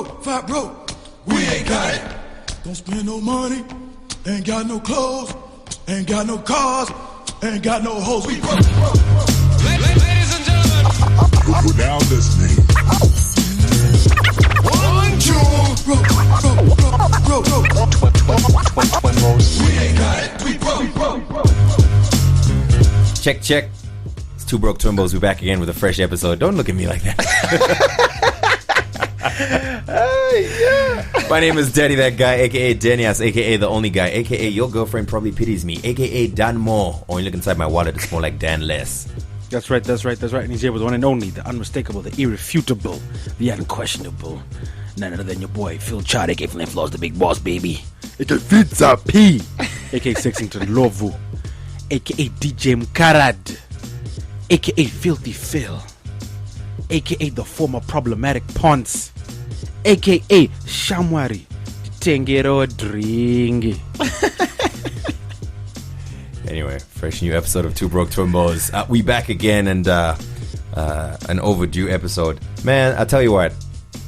broke. We ain't got it. Don't spend no money. Ain't got no clothes. Ain't got no cars. Ain't got no hoes. We broke. Ladies and gentlemen. You're now listening. 1, 2. Broke. We ain't got it. We broke. Check. It's Two Broke Twimbos. We're back again with a fresh episode. Don't look at me like that. My name is Daddy That Guy, aka Danias, aka The Only Guy, aka Your Girlfriend Probably Pities Me, aka Dan More. When you look inside my wallet, it's more like Dan Less. That's right. And he's here with one and only, the unmistakable, the irrefutable, the unquestionable. None other than your boy, Phil Chad, aka Flame Floss, the big boss, baby. Aka Pizza P, aka Sexington Lovu, aka DJ Mkarad, aka Filthy Phil, aka the former problematic Ponce, aka Shamwari Tengero Dringi. Anyway, fresh new episode of Two Broke Twimbos. We back again, and an overdue episode. Man, I'll tell you what,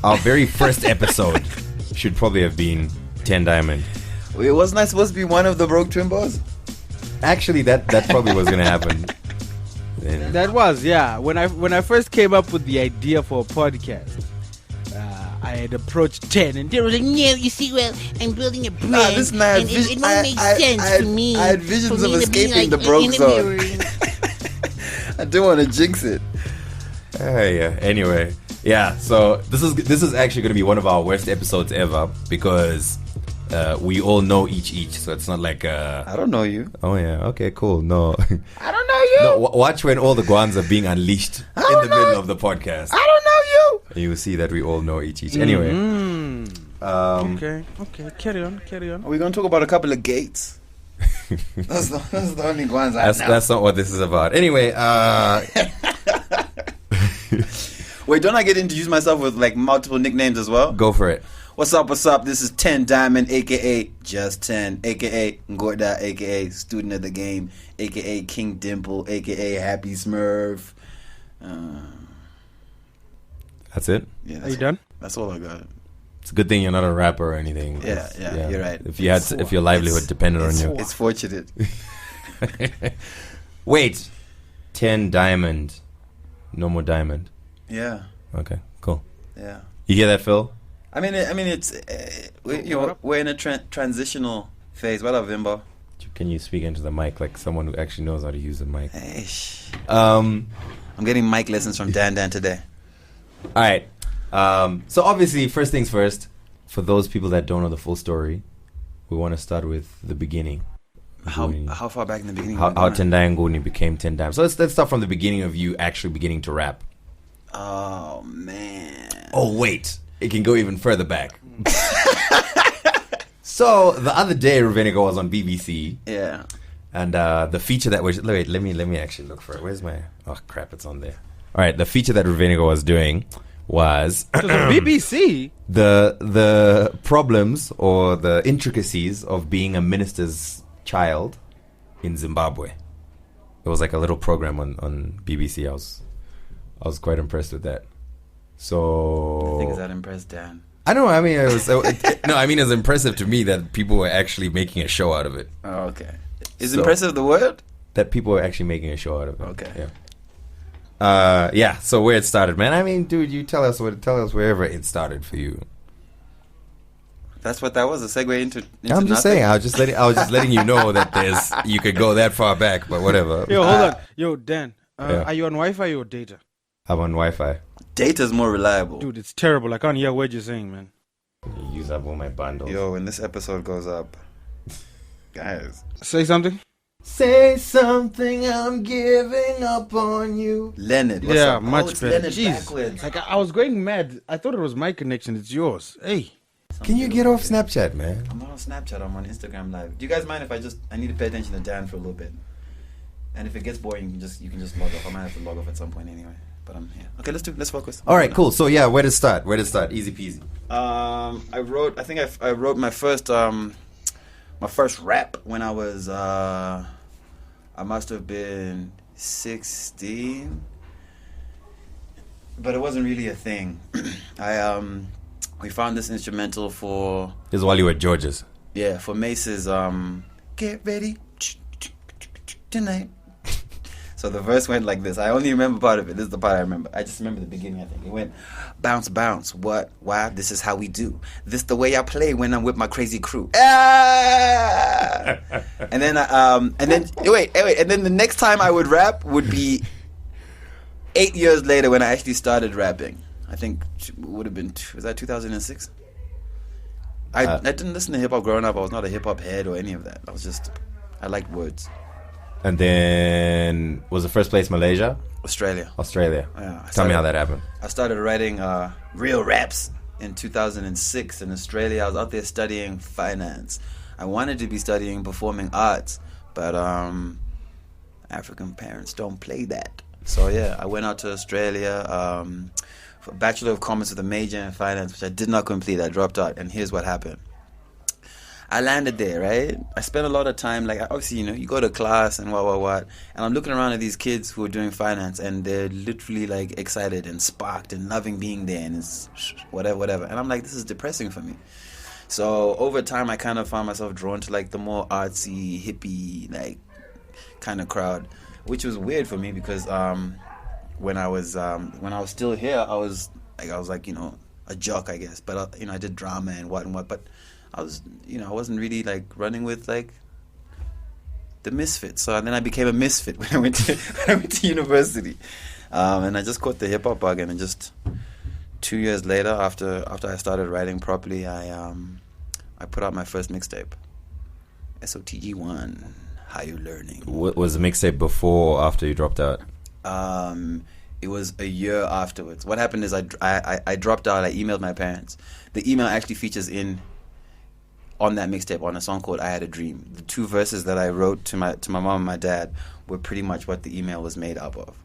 our very first episode should probably have been Tehn Diamond. Wait, wasn't I supposed to be one of the Broke Twimbos? Actually, that probably was going to happen. Then. That was, yeah. When I first came up with the idea for a podcast, I had approached Tehn, and Tehn was like, "No, you see, well, I'm building a brand, listen, and it won't make sense to me. I had visions of escaping the broke zone. I didn't want to jinx it. Yeah. Anyway, yeah. So this is actually going to be one of our worst episodes ever because we all know each. So it's not like I don't know you. Oh yeah. Okay. Cool. No. I don't know you. No, watch when all the guans are being unleashed in the middle of the podcast. I don't know you. And you will see that we all know each. Anyway. Okay. Carry on. Are we going to talk about a couple of gates? That's the only ones I know. That's not what this is about. Anyway. Wait, don't I get to introduce myself with like multiple nicknames as well? Go for it. What's up? This is Tehn Diamond, a.k.a. Just Tehn, a.k.a. Ngorda, a.k.a. Student of the Game, a.k.a. King Dimple, a.k.a. Happy Smurf. That's it? Yeah, Are you done? That's all I got. It's a good thing you're not a rapper or anything. Yeah, you're right. If your livelihood depended on you. It's fortunate. Wait. Tehn Diamond. No more Diamond. Yeah. Okay, cool. Yeah. You hear that, Phil? I mean, it's we're in a transitional phase. What up, Vimbo? Can you speak into the mic like someone who actually knows how to use the mic? I'm getting mic lessons from Dan today. All right. So obviously, first things first. For those people that don't know the full story, we want to start with the beginning. How far back in the beginning? How Tehn Diamond became Tehn Diamond. So let's start from the beginning of you actually beginning to rap. Oh man. Oh wait. It can go even further back. So the other day, Ruvenego was on BBC. Yeah. And the feature that was let me actually look for it. Where's my? Oh crap! It's on there. All right. The feature that Ruvenego was doing was BBC. The problems or the intricacies of being a minister's child in Zimbabwe. It was like a little program on BBC. I was quite impressed with that. So I think that impressed Dan. I don't know. I mean, it's impressive to me that people were actually making a show out of it. Oh, okay. Is impressive the word? That people were actually making a show out of it. Okay. Yeah. So where it started, man. I mean, dude, you tell us wherever it started for you. That's what that was, a segue into I'm just saying. I was just letting you know that you could go that far back, but whatever. Yo, hold on. Yo, Dan, are you on Wi-Fi or data? I'm on Wi-Fi. Data's more reliable. Dude, it's terrible. I can't hear what you're saying, man. You use up all my bundles. Yo, when this episode goes up, guys. Say something. Say something, I'm giving up on you. Leonard, what's up? Much better. Leonard Jeez. backwards. Like, I was going mad. I thought it was my connection. It's yours. Hey. Can you get off Snapchat, man? I'm not on Snapchat. I'm on Instagram Live. Do you guys mind if I need to pay attention to Dan for a little bit? And if it gets boring, you can just log off. I might have to log off at some point anyway. But I'm here. Okay, let's focus. All right, cool. So yeah, where to start? Easy peasy. I wrote my first rap when I was I must have been 16, but it wasn't really a thing. we found this instrumental for This is while you were at George's. for Mace's Get Ready Tonight. So the verse went like this. I only remember part of it. This is the part I remember. I just remember the beginning, I think. It went, bounce, bounce. What? Why? This is how we do. This the way I play when I'm with my crazy crew. Ah! and then wait. And then the next time I would rap would be 8 years later when I actually started rapping. I think it would have been, was that 2006? I didn't listen to hip-hop growing up. I was not a hip-hop head or any of that. I liked words. And then was the first place Malaysia? Australia. Yeah. Tell me how that happened. I started writing real raps in 2006 in Australia. I was out there studying finance. I wanted to be studying performing arts, but African parents don't play that. So yeah, I went out to Australia for a Bachelor of Commerce with a major in finance, which I did not complete. I dropped out, and here's what happened. I landed there, right? I spent a lot of time, like, obviously, you go to class and what. And I'm looking around at these kids who are doing finance, and they're literally, like, excited and sparked and loving being there, and it's whatever. And I'm like, this is depressing for me. So over time, I kind of found myself drawn to, like, the more artsy, hippie, like, kind of crowd, which was weird for me because when I was still here, I was like, a jock, I guess. But, I did drama and what. But I was, I wasn't really like running with like the misfits. So then I became a misfit when I went to university, and I just caught the hip hop bug. And then just 2 years later, after I started writing properly, I put out my first mixtape, SOTG1. How you learning? What was the mixtape before or after you dropped out? It was a year afterwards. What happened is I dropped out. I emailed my parents. The email actually features on that mixtape on a song called I Had a Dream. The two verses that I wrote to my mom and my dad were pretty much what the email was made up of.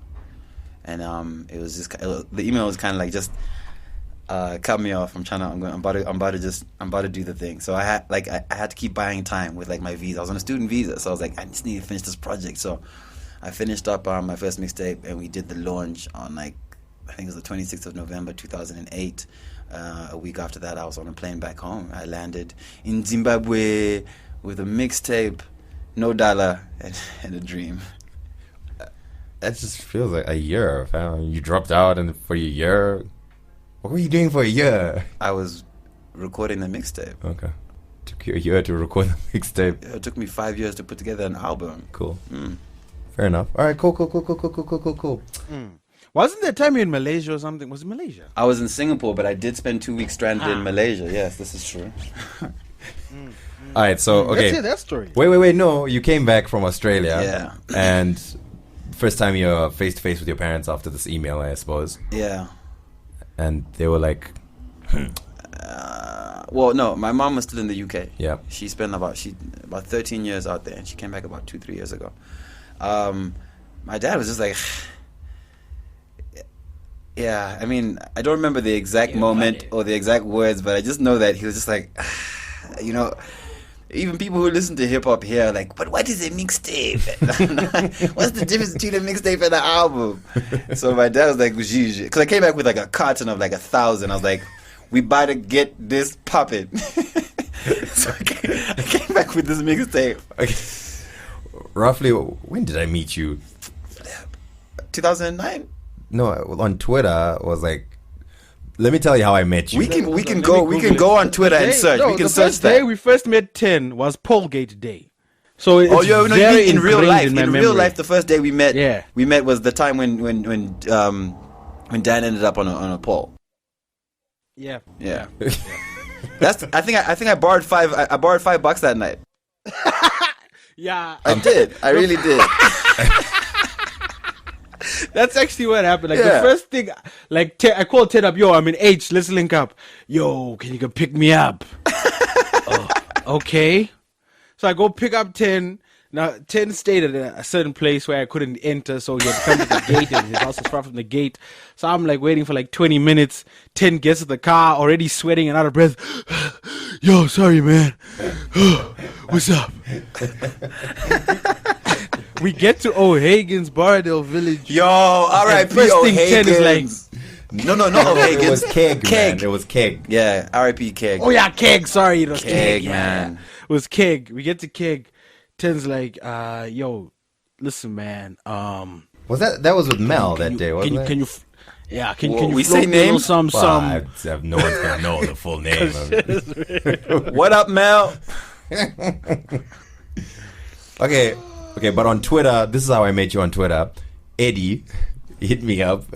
And the email was kind of like just cut me off. I'm about to do the thing. So I had to keep buying time with like my visa. I was on a student visa, so I was like, I just need to finish this project. So I finished up my first mixtape, and we did the launch on I think it was the 26th of November 2008. A week after that, I was on a plane back home. I landed in Zimbabwe with a mixtape, no dollar, and a dream. That just feels like a year, fam. You dropped out, and for a year, what were you doing for a year? I was recording the mixtape. Okay. Took you a year to record the mixtape. It took me 5 years to put together an album. Cool. Fair enough. All right, cool. Wasn't there a time you in Malaysia or something? Was it Malaysia? I was in Singapore, but I did spend 2 weeks stranded in Malaysia. Yes, this is true. All right, so, okay. Let's hear that story. Wait. No, you came back from Australia. Yeah. And first time you're face-to-face with your parents after this email, I suppose. Yeah. And they were like... well, no, my mom was still in the UK. Yeah. She spent about 13 years out there, and she came back about 2-3 years ago. My dad was just like... Yeah, I mean, I don't remember the exact moment or the exact words, but I just know that he was just like, even people who listen to hip hop here are like, but what is a mixtape? What's the difference between a mixtape and an album? So my dad was like, because I came back with like a carton of like 1,000. I was like, we better get this popping. So I came back with this mixtape. Okay. Roughly, when did I meet you? 2009. No, on Twitter was like, let me tell you how I met you. We can go on Twitter and search. We can search that. The day we first met Tehn was Polgate Day. So it's you mean in real life? In real life, the first day we met, was the time when Dan ended up on a pole. Yeah. That's. I think I borrowed $5. I borrowed $5 that night. Yeah, I did. I really did. That's actually what happened. Like the first thing, like I called Ted up. Yo, I'm in H. Let's link up. Yo, can you go pick me up? Oh, okay. So I go pick up Tehn. Now Tehn stayed at a certain place where I couldn't enter, so he had to come to the gate, and his house was far from the gate. So I'm like waiting for like 20 minutes. Tehn gets to the car, already sweating and out of breath. Yo, sorry, man. What's up? We get to O'Hagan's Bardale Village. Yo, all right, first thing Tehn is like, No, It Higgins. was Keg, man. It was Keg. Yeah, R.I.P. Keg. Oh yeah, Keg. Sorry, it was Keg. Keg, Yeah. man. It was Keg. We get to Keg. Ten's like, yo, listen, man. Was that was with Mel that day, wasn't it? Can you? Can Well, you we float say me a little names? some? Well, no one's gonna know the full name of it. What up, Mel? Okay, but on Twitter, this is how I met you on Twitter. Eddie hit me up.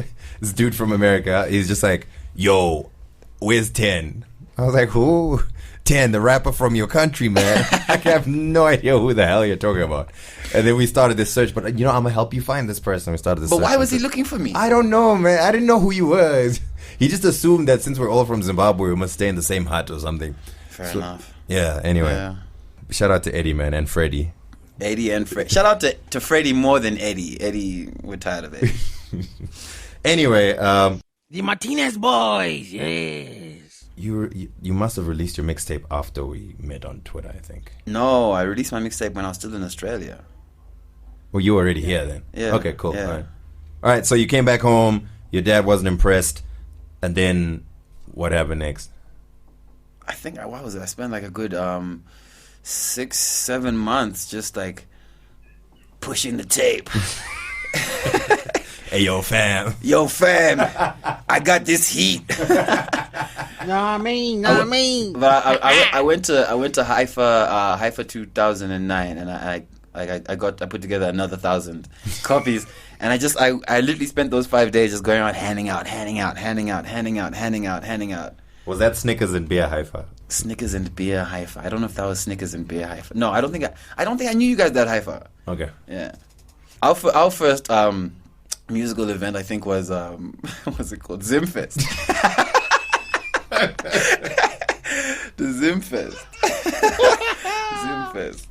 This dude from America. He's just like, yo, where's Tehn? I was like, who? Tehn, the rapper from your country, man. I have no idea who the hell you're talking about. And then we started this search, but I'm gonna help you find this person. We started this search. But why was he looking for me? I don't know, man. I didn't know who you were. He just assumed that since we're all from Zimbabwe, we must stay in the same hut or something. Fair enough. Yeah, anyway. Yeah. Shout out to Eddie, man, and Freddie. Eddie and Freddie. Shout out to Freddie more than Eddie. Eddie, we're tired of Eddie. Anyway, The Martinez boys, yes. you must have released your mixtape after we met on Twitter, I think. No, I released my mixtape when I was still in Australia. Well, you were already here then. Yeah. Okay, cool. Yeah. All right, so you came back home, your dad wasn't impressed, and then what happened next? I think, what was it? I spent like a good 6-7 months just like pushing the tape. Hey, yo, fam. Yo, fam, I got this heat. Nah, me. But I went to Haifa 2009, and I put together another 1,000 copies, and I literally spent those 5 days just going around handing out. Was that Snickers and Beer Haifa? Snickers and Beer Haifa. I don't know if that was Snickers and Beer Haifa. No, I don't think I knew you guys that Haifa. Okay. Yeah, our first musical event I think was what's it called? Zimfest. The Zimfest. Zimfest.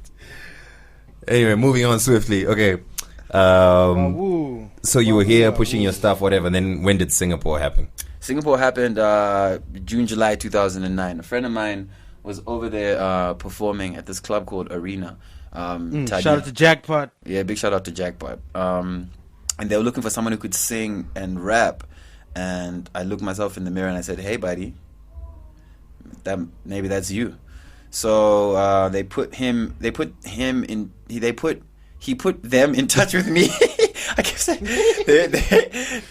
Anyway, moving on swiftly. Okay. So you were here pushing your stuff, whatever. And then when did Singapore happen? Singapore happened June, July 2009. A friend of mine was over there performing at this club called Arena. Shout out to Jackpot. Yeah, big shout out to Jackpot. And they were looking for someone who could sing and rap. And I looked myself in the mirror and I said, "Hey, buddy, maybe that's you." So he put them in touch with me. I keep saying,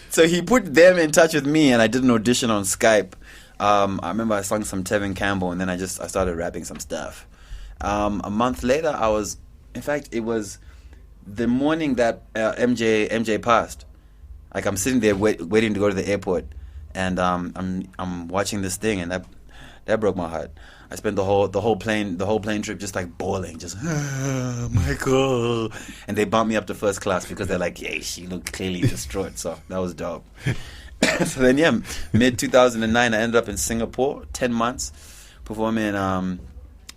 so he put them in touch with me, and I did an audition on Skype. I remember I sung some Tevin Campbell, and then I started rapping some stuff. A month later, it was the morning that MJ passed. Like I'm sitting there waiting to go to the airport, and I'm watching this thing, and that broke my heart. I spent the whole plane trip just like bawling, just Michael, and they bumped me up to first class because they're like, "Yeah, she looked clearly distraught." So that was dope. So then, mid 2009, I ended up in Singapore, 10 months, performing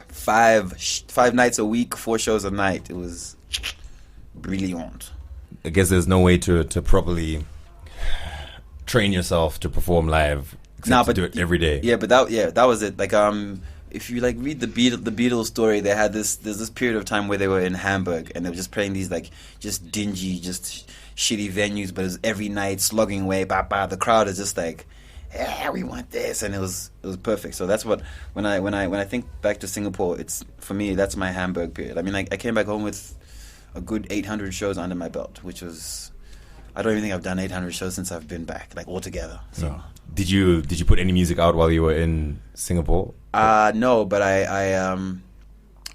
5 nights a week, 4 shows a night. It was brilliant. I guess there's no way to properly train yourself to perform live except to do it every day. Yeah, but that was it. Like if you like read the Beatles story, there's this period of time where they were in Hamburg and they were just playing these like just dingy, just shitty venues, but it was every night slogging away. The crowd is just like, yeah, we want this, and it was perfect. So that's what when I think back to Singapore, it's for me that's my Hamburg period. I mean, I came back home with a good 800 shows under my belt, which was, I don't even think I've done 800 shows since I've been back, like altogether. So. No. Did you put any music out while you were in Singapore? No, but I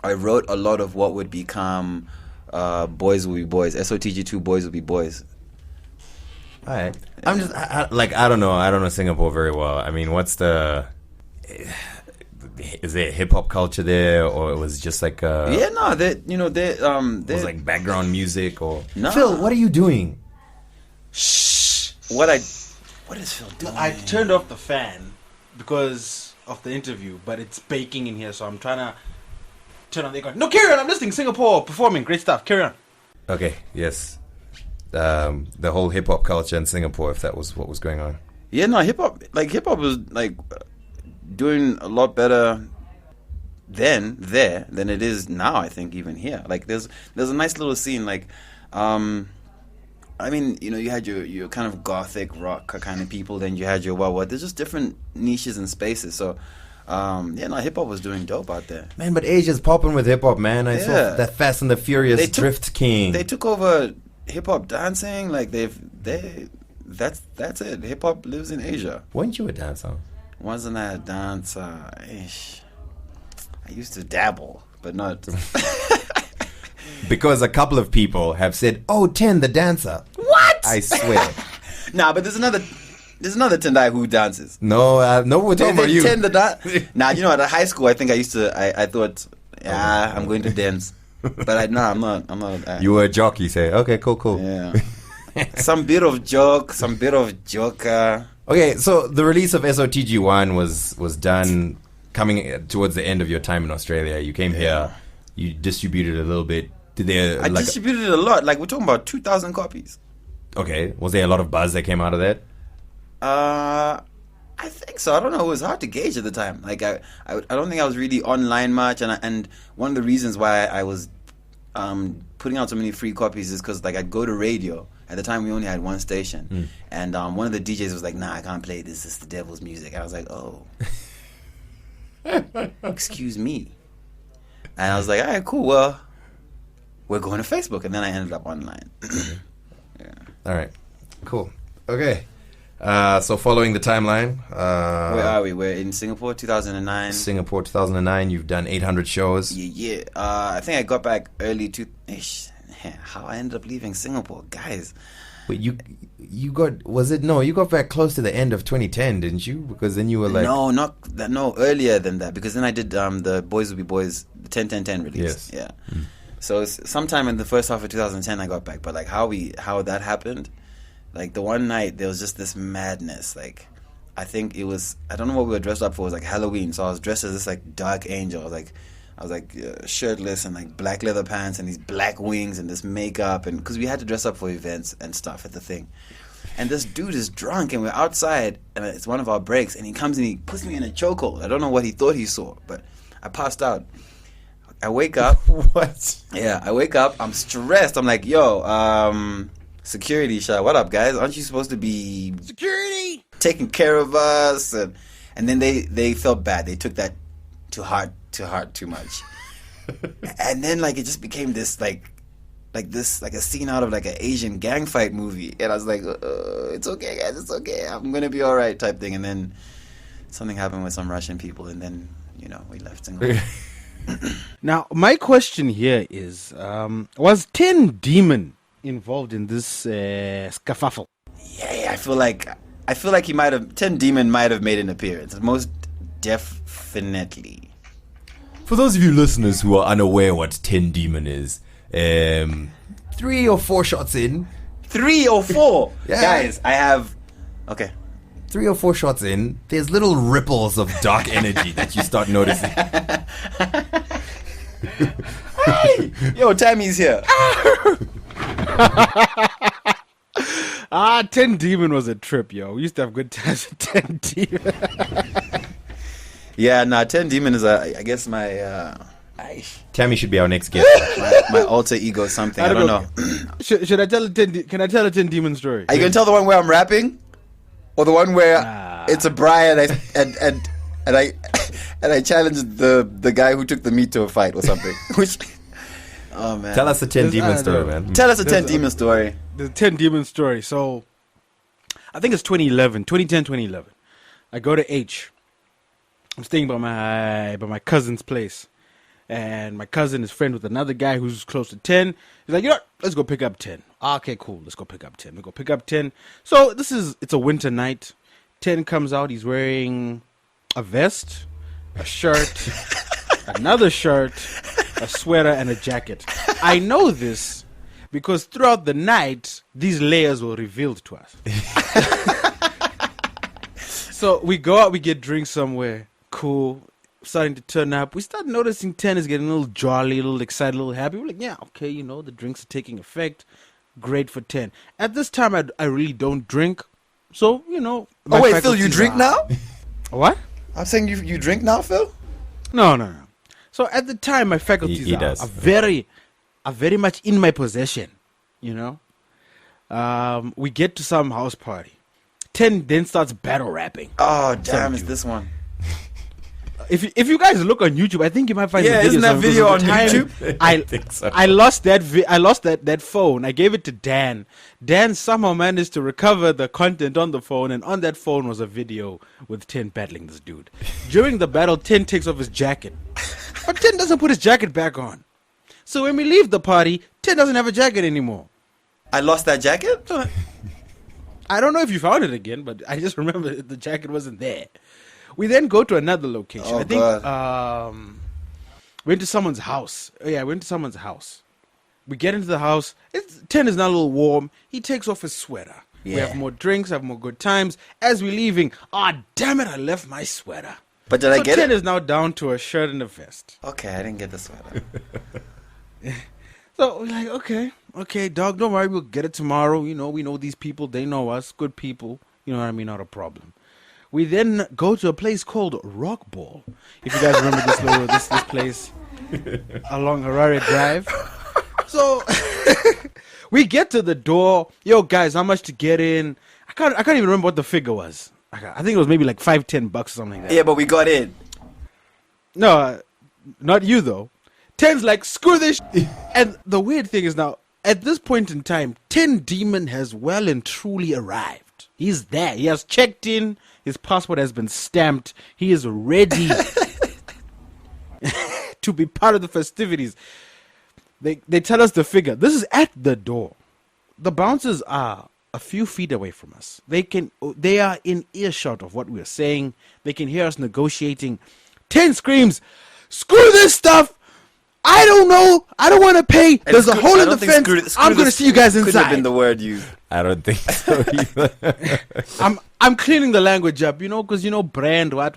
wrote a lot of what would become Boys Will Be Boys, SOTG2 Boys Will Be Boys. All right. I'm just I don't know Singapore very well. I mean, is there a hip hop culture there, or it was just like it was like background music or no. Phil, what are you doing? Shh. What is Phil doing? I turned off the fan because of the interview, but it's baking in here, so I'm trying to turn on the aircon. No, carry on. I'm listening. Singapore performing, great stuff. Carry on. Okay. Yes. The whole hip hop culture in Singapore, if that was what was going on. Yeah, no, hip hop was like doing a lot better then there than it is now. I think even here, like there's a nice little scene. Like, I I mean, you know, you had your kind of gothic rock kind of people, then you had your what. There's just different niches and spaces. So, hip hop was doing dope out there. Man, but Asia's popping with hip hop, man. I saw that Fast and the Furious Drift King. They took over hip hop dancing. Like that's it. Hip hop lives in Asia. Weren't you a dancer? Wasn't I a dancer? I used to dabble, but not. Because a couple of people have said, "Oh, Tehn the dancer." What? I swear. Nah, but there's another Tendai who dances. No, we're talking about you. Tehn the Nah, you know, at high school, I think I thought, I'm going to dance, but I'm not. You were a jockey, say. Okay, cool. Yeah. Some bit of joke, some bit of joker. Okay, so the release of SOTG1 was done coming towards the end of your time in Australia. You came here, you distributed a little bit. I distributed a lot. Like, we're talking about 2,000 copies. Okay. Was there a lot of buzz that came out of that? I think so. I don't know. It was hard to gauge at the time. Like, I don't think I was really online much. And one of the reasons why I was putting out so many free copies is because, like, I'd go to radio. At the time, we only had one station. And one of the DJs was like, "Nah, I can't play this. It's the devil's music." I was like, "Oh. Excuse me." And I was like, "All right, cool. Well, we're going to Facebook." And then I ended up online. Yeah. All right. Cool. Okay. So following the timeline. Where are we? We're in Singapore, 2009. Singapore, 2009. You've done 800 shows. Yeah. I think I got back early to... How I ended up leaving Singapore, guys. Wait, you got... Was it... No, you got back close to the end of 2010, didn't you? Because then you were like... No, not that. No, earlier than that. Because then I did the Boys Will Be Boys, the 10-10-10 release. Yes. Yeah. So sometime in the first half of 2010 I got back. But like how that happened, like the one night there was just this madness. Like I think it was, I don't know what we were dressed up for. It was like Halloween. So I was dressed as this like dark angel. I was like shirtless and like black leather pants and these black wings and this makeup, and because we had to dress up for events and stuff at the thing. And this dude is drunk and we're outside and it's one of our breaks and he comes and he puts me in a chokehold. I don't know what he thought he saw, but I passed out. I wake up. What? Yeah, I wake up. I'm stressed. I'm like, yo, security shot. What up, guys? Aren't you supposed to be security taking care of us? And then they felt bad. They took that to heart too much. And then like it just became this like a scene out of like an Asian gang fight movie. And I was like, it's okay, guys. It's okay. I'm gonna be all right, type thing. And then something happened with some Russian people, and then we left Singapore. Now, my question here is, was Tehn Diamond involved in this skerfuffle? Yeah, I feel like Tehn Diamond might have made an appearance. Most definitely. For those of you listeners who are unaware what Tehn Diamond is, 3 or 4 shots in. 3 or 4? Yeah. Guys, I have... Okay. 3 or 4 shots in, there's little ripples of dark energy that you start noticing. Hey! Yo, Tammy's here. Tehn Diamond was a trip, yo. We used to have good times with Tehn Diamond. Yeah, Tehn Diamond is, I guess, my... Tammy should be our next guest. my alter ego something. I don't know. Should I tell can I tell a Tehn Diamond story? Are you going to tell the one where I'm rapping? Or the one where it's a braai and I challenged the guy who took the meat to a fight or something? Oh man! Tell us the Tehn Diamond story, man. Tell us the Tehn Diamond story. The Tehn Diamond story. So, I think it's 2010, 2011. I go to H. I'm staying by my cousin's place, and my cousin is friend with another guy who's close to Tehn. He's like, let's go pick up Tehn. Okay, cool. Let's go pick up Tehn. We go pick up Tehn. So it's a winter night. Tehn comes out. He's wearing a vest, a shirt, another shirt, a sweater, and a jacket. I know this because throughout the night, these layers were revealed to us. So we go out, we get drinks somewhere. Cool. Starting to turn up. We start noticing Tehn is getting a little jolly, a little excited, a little happy. We're like, yeah, okay, the drinks are taking effect. Great for Tehn. At this time, I really don't drink. So, Oh, wait, Phil, you drink now? What? I'm saying you drink now, Phil? No. So at the time, my faculties are very much in my possession, We get to some house party. Tehn then starts battle rapping. Oh, damn, it's this one. If you guys look on YouTube, I think you might find Yeah, the isn't that video on YouTube? I think so. I lost that phone. I gave it to Dan. Dan somehow managed to recover the content on the phone, and on that phone was a video with Tehn battling this dude. During the battle, Tehn takes off his jacket, but Tehn doesn't put his jacket back on. So when we leave the party, Tehn doesn't have a jacket anymore. I lost that jacket? So, I don't know if you found it again, but I just remember the jacket wasn't there. We then go to another location. Oh, I think God. went to someone's house. Oh, yeah, went to someone's house. We get into the house. Tehn is now a little warm. He takes off his sweater. We Yeah. have more drinks, have more good times. As we're leaving, damn it, I left my sweater. But did I get Tehn it? is now down to a shirt and a vest. Okay, I didn't get the sweater. So we're like, okay, dog, don't worry, we'll get it tomorrow. You know, we know these people, they know us, good people. You know what I mean? Not a problem. We then go to a place called Rock Ball. If you guys remember this place along Harare Drive. So we get to the door. Yo, guys, how much to get in? I can't even remember what the figure was. I think it was maybe like $5-10 or something like that. Yeah, but we got in. No, not you though. Tehn's like, screw this. And the weird thing is now, at this point in time, Tehn Diamond has well and truly arrived. He's there. He has checked in. His passport has been stamped. He is ready to be part of the festivities. They tell us the figure. This is at the door. The bouncers are a few feet away from us. They are in earshot of what we're saying. They can hear us negotiating. Tehn screams, screw this stuff. I don't know. I don't want to pay. There's a hole in the fence. I'm going to see you guys Could have been inside. the word used. I don't think so either. I'm cleaning the language up, because brand, what.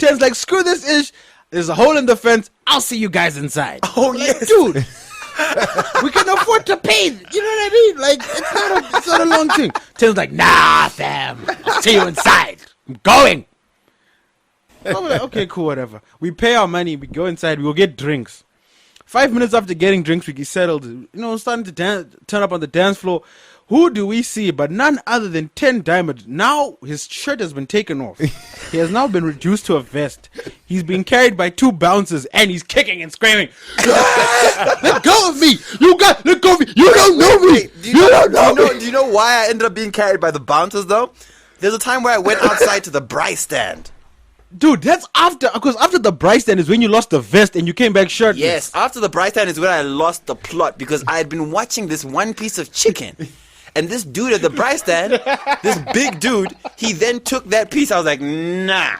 Tehn's like, screw this ish. There's a hole in the fence. I'll see you guys inside. Oh, Like, yes. dude. We can afford to pay. You know what I mean? Like, it's not a long thing. Tehn's like, nah, fam. I'll see you inside. I'm going. So we're like, okay, cool, whatever. We pay our money. We go inside. We will get drinks. 5 minutes after getting drinks, we get settled. Starting to turn up on the dance floor. Who do we see but none other than Tehn Diamond? Now his shirt has been taken off. He has now been reduced to a vest. He's being carried by two bouncers and he's kicking and screaming. Let go of me! Let go of me! You don't know me! Do you know why I ended up being carried by the bouncers though? There's a time where I went outside to the Bryce stand. Dude, that's because after the Bryce stand is when you lost the vest and you came back shirtless. Yes, after the Bryce stand is when I lost the plot because I had been watching this one piece of chicken. And this dude at the Bryce stand, this big dude, he then took that piece. I was like, nah.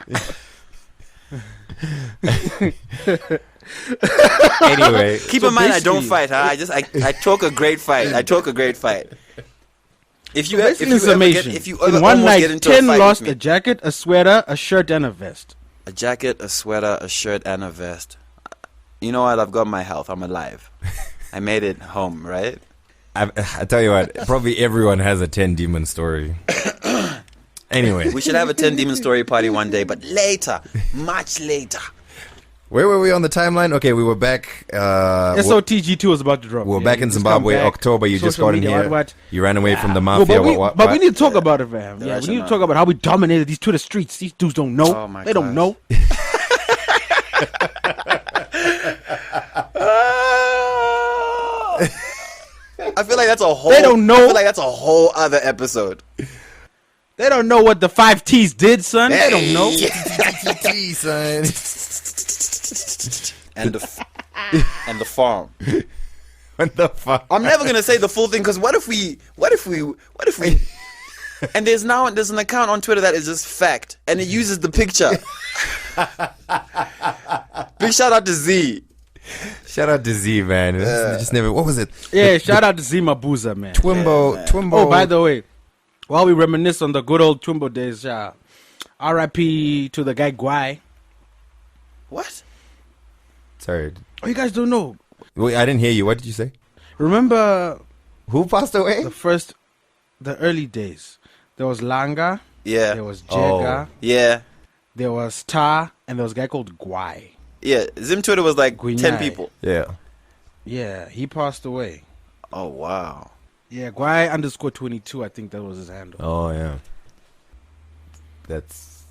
Anyway, Keep in mind, I don't fight, huh? I talk a great fight. If you Basically, ever summation. get In one night, into a Tehn fight lost with a me, jacket, a sweater, a shirt, and a vest. a jacket, a sweater, a shirt, and a vest. You know what? I've got my health. I'm alive. I made it home, right? I tell you what, probably everyone has a Tehn Demon story. Anyway, We should have a 10 demon story party one day, but later, much later. where were we on the timeline? Okay, we were back. SOTG2 was about to drop. We were Yeah, back you in just Zimbabwe, come back, October. You just social got in media, here. what. You ran away from the No, mafia. but we need to talk about it, fam. The Yeah, we need to rationale. talk about how we dominated these Twitter streets. These dudes don't know. Oh my they don't gosh. know. I feel like that's a whole. They don't know. I feel like that's a whole other episode. They don't know what the 5 T's did, son. They don't know. son. And the farm. What the fuck? I'm never gonna say the full thing because what if we? And there's an account on Twitter that is just fact, and it uses the picture. Big shout out to Z. Shout out to Z, man. Just never. What was it? Yeah, shout out to Zima Booza, man. Twimbo. Oh, by the way, while we reminisce on the good old Twimbo days, R.I.P. to the guy Gwai. What? Sorry. Oh, you guys don't know. Wait, I didn't hear you. What did you say? Remember Who passed away? the early days? There was Langa, Yeah. there was Jega, Yeah. there was Ta, and there was a guy called Gwai. Yeah. Zim Twitter was like Guinyai. 10 people. Yeah. Yeah, he passed away. Oh wow. Yeah, Guy_22. I think that was his handle. Oh yeah. That's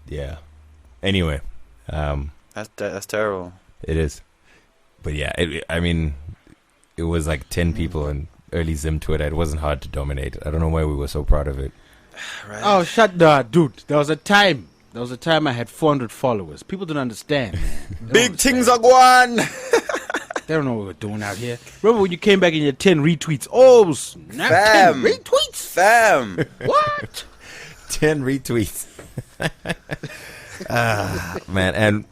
yeah. Anyway, That's terrible. it is. But yeah, I mean, it was like 10 people on early Zim Twitter. It wasn't hard to dominate. I don't know why we were so proud of it. Right. Oh, shut the dude. There was a time I had 400 followers. People don't understand, man. Big things are going. They don't know what we're doing out here. Remember when you came back and you had 10 retweets? Oh, snap. Fam. 10 retweets? Fam. What? 10 retweets. Man,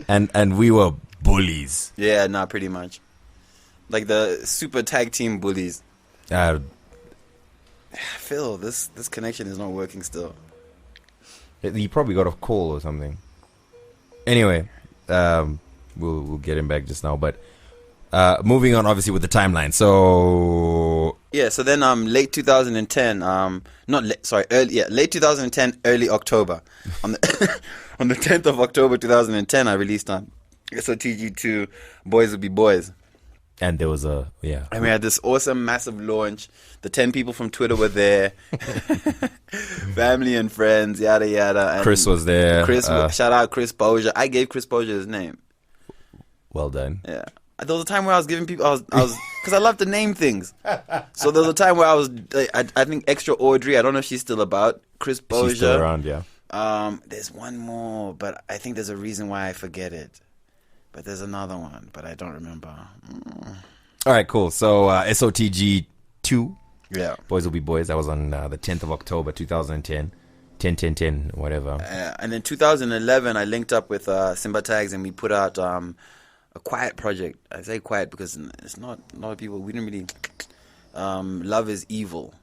and we were bullies. Yeah, nah, pretty much. Like the super tag team bullies. Phil, this connection is not working still. He probably got a call or something. Anyway, we'll get him back just now. But moving on, obviously, with the timeline. So Yeah, so then late 2010, late 2010, early October. On the on the 10th of October 2010, I released SOTG2 Boys Will Be Boys. and there was and we had this awesome, massive launch. The 10 people from Twitter were there. Family and friends, yada, yada. And Chris was there. Shout out Chris Bozier. I gave Chris Bozier his name. Well done. Yeah. There was a time where I was giving people, I was, because I love to name things. So there was a time where I was, I think Extra Audrey, I don't know if she's still about. Chris Bozier. She's still around, yeah. There's one more, but I think there's a reason why I forget it. But there's another one, but I don't remember. All right, cool. So SOTG 2, Yeah. Boys Will Be Boys. That was on the 10th of October 2010. 10, whatever. And in 2011, I linked up with Simba Tags, and we put out a quiet project. I say quiet because it's not a lot of people. We didn't really. Love is Evil.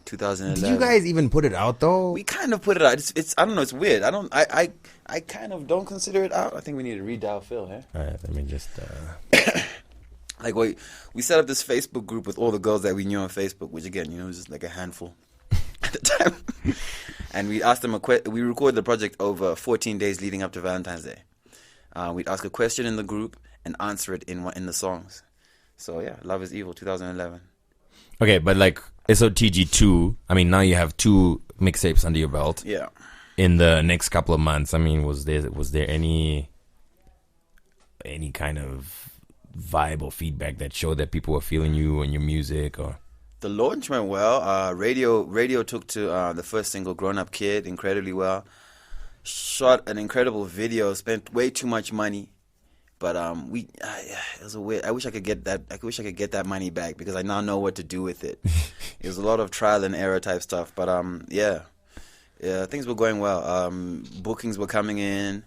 2011. Did you guys even put it out though? We kind of put it out. It's I don't know. It's weird. I kind of don't consider it out. I think we need to redial Phil. Hey. All right, let me just. Like we set up this Facebook group with all the girls that we knew on Facebook, which again, was just like a handful at the time. And we asked them we recorded the project over 14 days leading up to Valentine's Day. We'd ask a question in the group and answer it in the songs. So yeah, Love is Evil, 2011. Okay, but like SOTG 2, I mean, now you have 2 mixtapes under your belt. Yeah. In the next couple of months, I mean, was there any kind of vibe or feedback that showed that people were feeling you and your music? Or The launch went well. Radio took to the first single, Grown Up Kid, incredibly well. Shot an incredible video. Spent way too much money, but it was a weird. I wish I could get that. I wish I could get that money back because I now know what to do with it. It was a lot of trial and error type stuff, but yeah, things were going well. Bookings were coming in.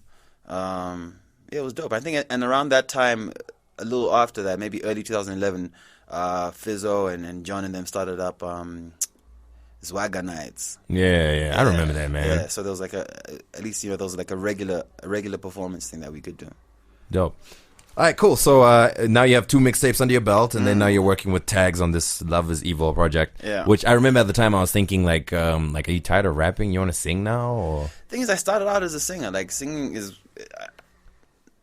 It was dope. I think, and around that time, a little after that, maybe early 2011, Fizzo and John and them started up Swagger Nights. Yeah, I remember that, man. Yeah, so there was like at least there was like a regular performance thing that we could do. Dope. All right, cool. So now you have 2 mixtapes under your belt, and then now you're working with Tags on this Love is Evil project. Yeah. Which I remember at the time I was thinking like, are you tired of rapping? You want to sing now? Or Thing is, I started out as a singer. Like singing is,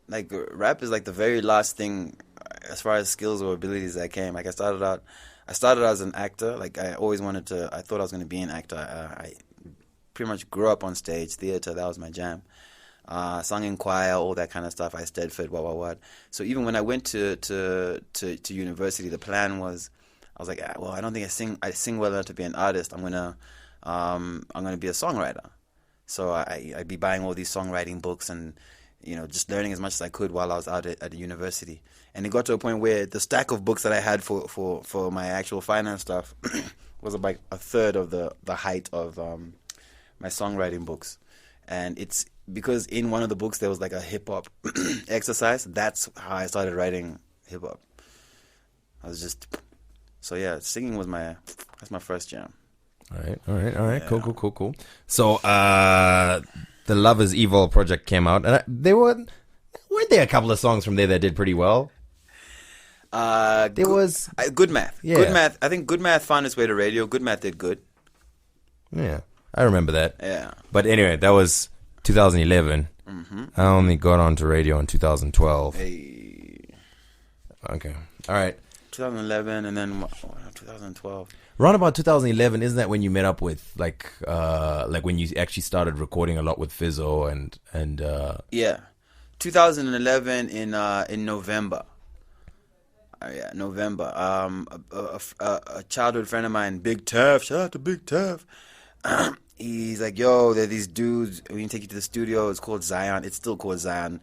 like rap is like the very last thing as far as skills or abilities that came. Like I started out as an actor. Like I always I thought I was going to be an actor. I pretty much grew up on stage, theater. That was my jam. Sung in choir, all that kind of stuff. I Stedford, what. So even when I went to university, the plan was, I was like, well, I don't think I sing well enough to be an artist. I'm gonna be a songwriter. So I'd be buying all these songwriting books and just learning as much as I could while I was out at the university. And it got to a point where the stack of books that I had for my actual finance stuff was about a third of the height of my songwriting books. And it's because in one of the books there was like a hip-hop exercise. That's how I started writing hip-hop. I was just... So yeah, singing was that's my first jam. all right. Yeah. Cool. So the Love is Evil project came out, and weren't there a couple of songs from there that did pretty well? Was Good Math. Yeah. Good Math. I think Good Math found its way to radio. Good Math did good. Yeah, I remember that. Yeah. But anyway, that was 2011. Mm-hmm. I only got onto radio in 2012. Hey. Okay. All right. 2011, and then 2012. Around about 2011, isn't that when you met up with like when you actually started recording a lot with Fizzo and Yeah, 2011 in November. Yeah, November. A childhood friend of mine, Big Tev. Shout out to Big Tev. He's like, yo, there are these dudes. We can take you to the studio. It's called Zion. It's still called Zion.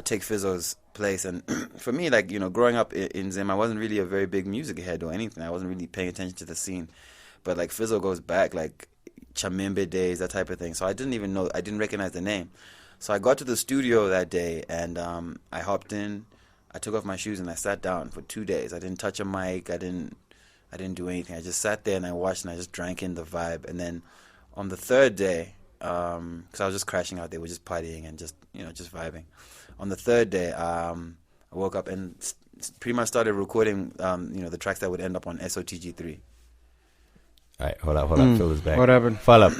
Take Fizzo's place. And for me, like, you know, growing up in Zim, I wasn't really a very big music head or anything. I wasn't really paying attention to the scene. But like Fizzo goes back like Chamembe days, that type of thing. So I didn't recognize the name. So I got to the studio that day and I hopped in. I took off my shoes and I sat down for 2 days. I didn't touch a mic. I didn't do anything. I just sat there and I watched and I just drank in the vibe. And then on the third day, because I was just crashing out there, we're just partying and just vibing. On the third day, I woke up and pretty much started recording, the tracks that would end up on SOTG3. All right, hold up, Phil is back. What happened? Follow up.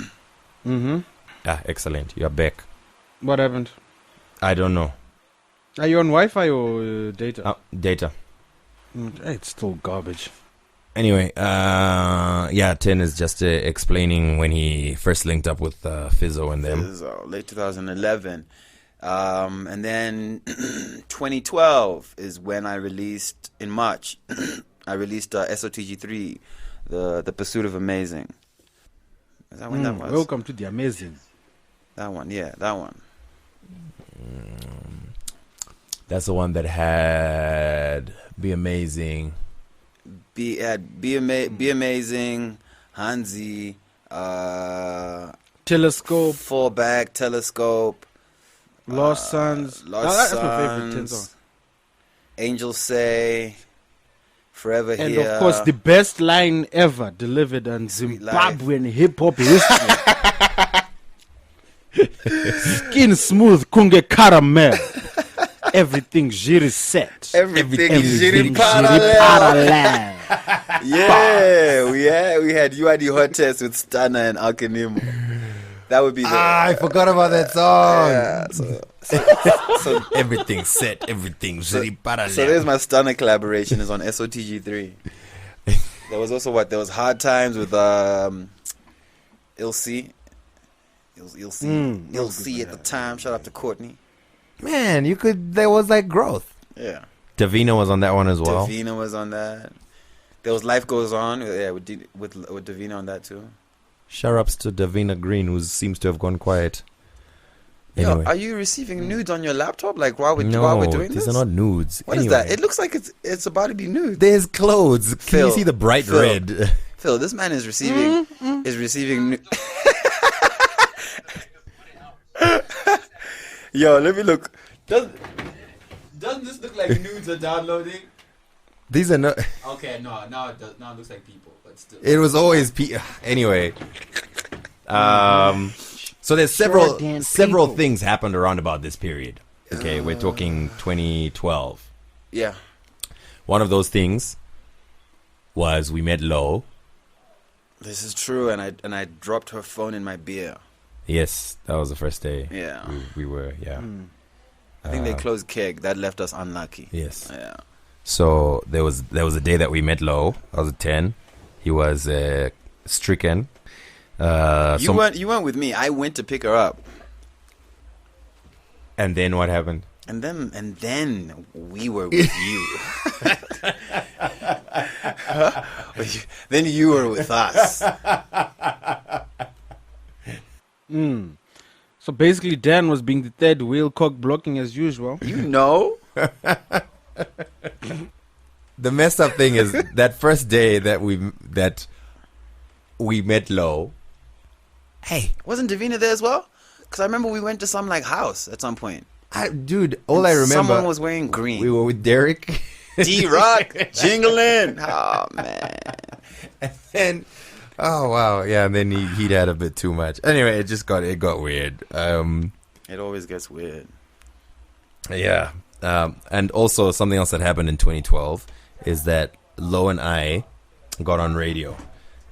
Mm-hmm. Ah, excellent. You're back. What happened? I don't know. Are you on Wi-Fi or data? Data. It's still garbage. Anyway, Tehn is just explaining when he first linked up with Fizzo and them. Fizzo, late 2011. And then 2012 is when I released, in March, I released SOTG3, The Pursuit of Amazing. Is that when that was? Welcome to the Amazing. That one, yeah, that one. That's the one that had Be Amazing. Be Amazing, Hansi, Telescope, Fallback, Telescope, Lost Sons. That's my favorite 10 song. Angels Say, Forever And Here. of course, the best line ever delivered on Zimbabwean hip hop history. Skin smooth, kunge caramel. Everything jiri set. Everything Everything jiri parallel. parallel. Yeah, we had You Are the Hottest with Stunner and Alkanimo. That would be the... I forgot about that song. Yeah, so Everything set, everything ziri parallel. So there's my Stunner collaboration is on SOTG3. There was also there was Hard Times with Ilse. Ilse at the time. Shout out to Courtney. Man, there was like growth. Yeah. Davina was on that one as well. Davina was on that. There was Life Goes On. Yeah, with Davina on that too. Shout outs to Davina Green, who seems to have gone quiet. Anyway. Yo, are you receiving nudes on your laptop? Like while we're doing these this? are not nudes. What is that? It looks like it's about to be nude. There's clothes. Can you see the bright Phil, red? Phil, this man is receiving Yo, let me look. Doesn't this look like nudes are downloading? These are not. Okay, no, now it does. Now it looks like people, but still. It was always anyway. So there's several things happened around about this period. Okay, we're talking 2012. Yeah. One of those things was we met Lo. This is true, and I dropped her phone in my beer. Yes, that was the first day. Yeah. We were, yeah. I think they closed keg. That left us unlucky. Yes. Yeah. So there was a day that we met Lo. I was 10. He was stricken. You weren't with me. I went to pick her up. And then what happened? And then we were with you. Then you were with us. So basically, Dan was being the third wheel, cock blocking as usual. You know? The messed up thing is that first day that we met Lo. Hey, wasn't Davina there as well? Because I remember we went to some like house at some point. Dude, all I remember, someone was wearing green. We were with Derek, D-Rock, jingling. Oh man. And then, oh wow, yeah, and then he'd had a bit too much. Anyway, it got weird. It always gets weird. Yeah. And also something else that happened in 2012 is that Lo and I got on radio.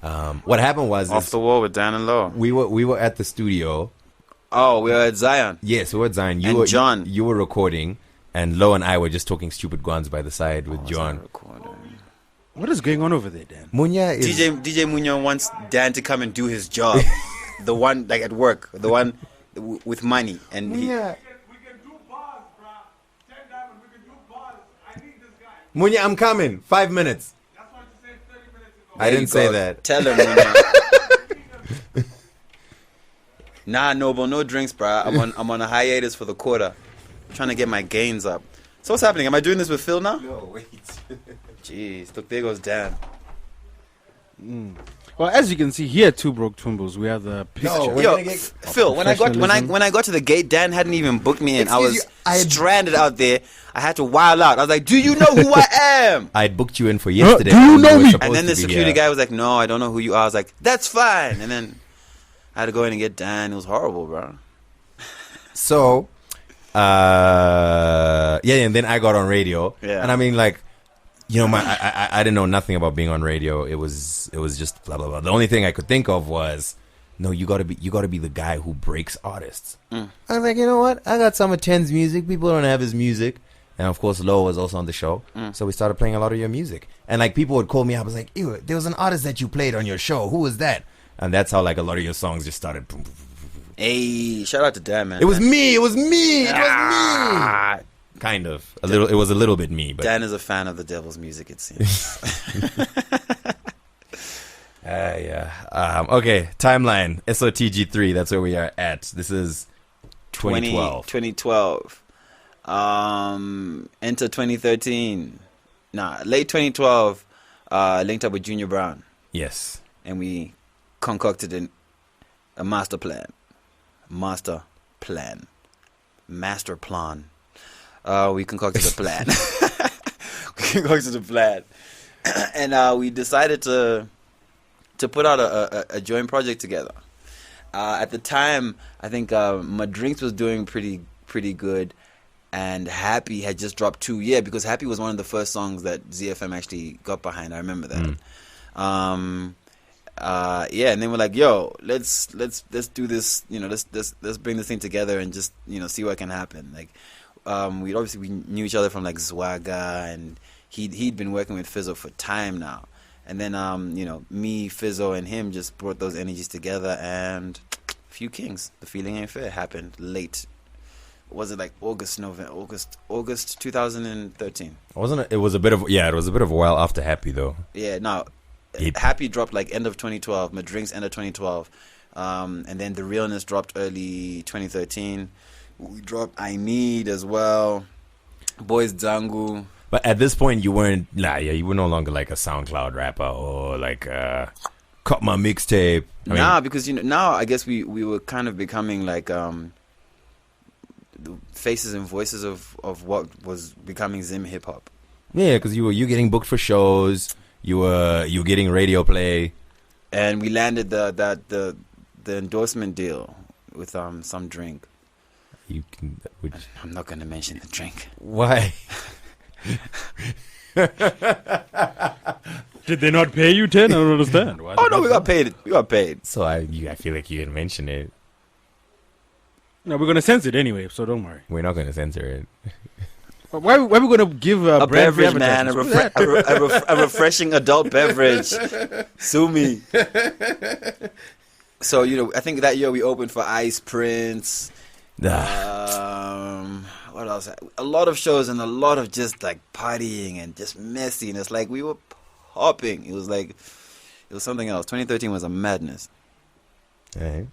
What happened was Off the Wall with Dan and Lo. We were at the studio. Oh, we were at Zion. Yes, we were at Zion. You were recording, and Lo and I were just talking stupid guns by the side with John. Recording. What is going on over there, Dan? Munya is DJ Munyon wants Dan to come and do his job. The one like at work, the one with money, and he, Munya. We can do bars, bruh. Tehn Diamond, we can do bars. I need this guy. Munya, I'm coming. 5 minutes. That's why you said 30 minutes ago. I didn't say that. Tell him. Munyon. Nah, Noble, no drinks, bruh. I'm on a hiatus for the quarter. I'm trying to get my gains up. So what's happening? Am I doing this with Phil now? No, wait. Jeez, look, there goes Dan. Well, as you can see here, two Broke Twimbos. We have the picture. No, we're Yo, gonna get- Phil, when I got Professionalism. to the gate, Dan hadn't even booked me in. I Excuse was you, I had- stranded out there. I had to wild out. I was like, "Do you know who I am?" I had booked you in for yesterday. do you when know were me? supposed And then to the be security here. guy was like, "No, I don't know who you are." I was like, "That's fine." And then I had to go in and get Dan. It was horrible, bro. So, and then I got on radio. Yeah. And I mean, like, I didn't know nothing about being on radio. It was just blah blah blah. The only thing I could think of was, no, you gotta be the guy who breaks artists. I was like, you know what? I got some of Ten's music. People don't have his music. And of course, Lo was also on the show. So we started playing a lot of your music. And like people would call me up. I was like, ew, there was an artist that you played on your show. Who was that? And that's how like a lot of your songs just started. Hey, shout out to Dan, man. It was me. It was me. It was me. Ah, Kind of a little. It was a little bit me, but Dan is a fan of the devil's music, it seems. yeah. Okay, timeline. SOTG3. That's where we are at. This is 2012. 2012. Enter 2013. Late 2012. Linked up with Junior Brown, Yes. and we concocted a master plan. Master plan. We concocted a plan. And we decided to put out a joint project together. At the time, I think My Drinks was doing pretty good, and Happy had just dropped 2 years, because Happy was one of the first songs that ZFM actually got behind. I remember that. And then we're like, yo, let's do this, let's bring this thing together and just, see what can happen. Like, we knew each other from like Zwaga, and he'd been working with Fizzo for time now. And then, me, Fizzo, and him just brought those energies together, and Few Kings, The Feeling Ain't Fair, happened late. Was it like August 2013? Wasn't it? It was a bit of a while after Happy though. Yeah, no. It- Happy dropped like end of 2012. My Drinks end of 2012. And then The Realness dropped early 2013. We dropped I Need as well. Boys Zangu. But at this point, you weren't. You were no longer like a SoundCloud rapper or like cut my mixtape. I mean, Because now I guess we were kind of becoming like the faces and voices of what was becoming Zim hip hop. yeah, because you getting booked for shows. You were getting radio play. And we landed the endorsement deal with some drink. You can. I'm not gonna mention the drink. Why? Did they not pay you 10? I don't understand. Why Oh did no, they we got paid. We got paid. So I feel like you can mention it. No, we're gonna censor it anyway, so don't worry. We're not going to censor it. Why are we gonna give A brand free beverage, man. advertisements? A refreshing adult beverage. Sue me. So, I think that year we opened for Ice Prince. What else? A lot of shows and a lot of just like partying and just messiness. Like we were popping. It was something else. 2013 was a madness. All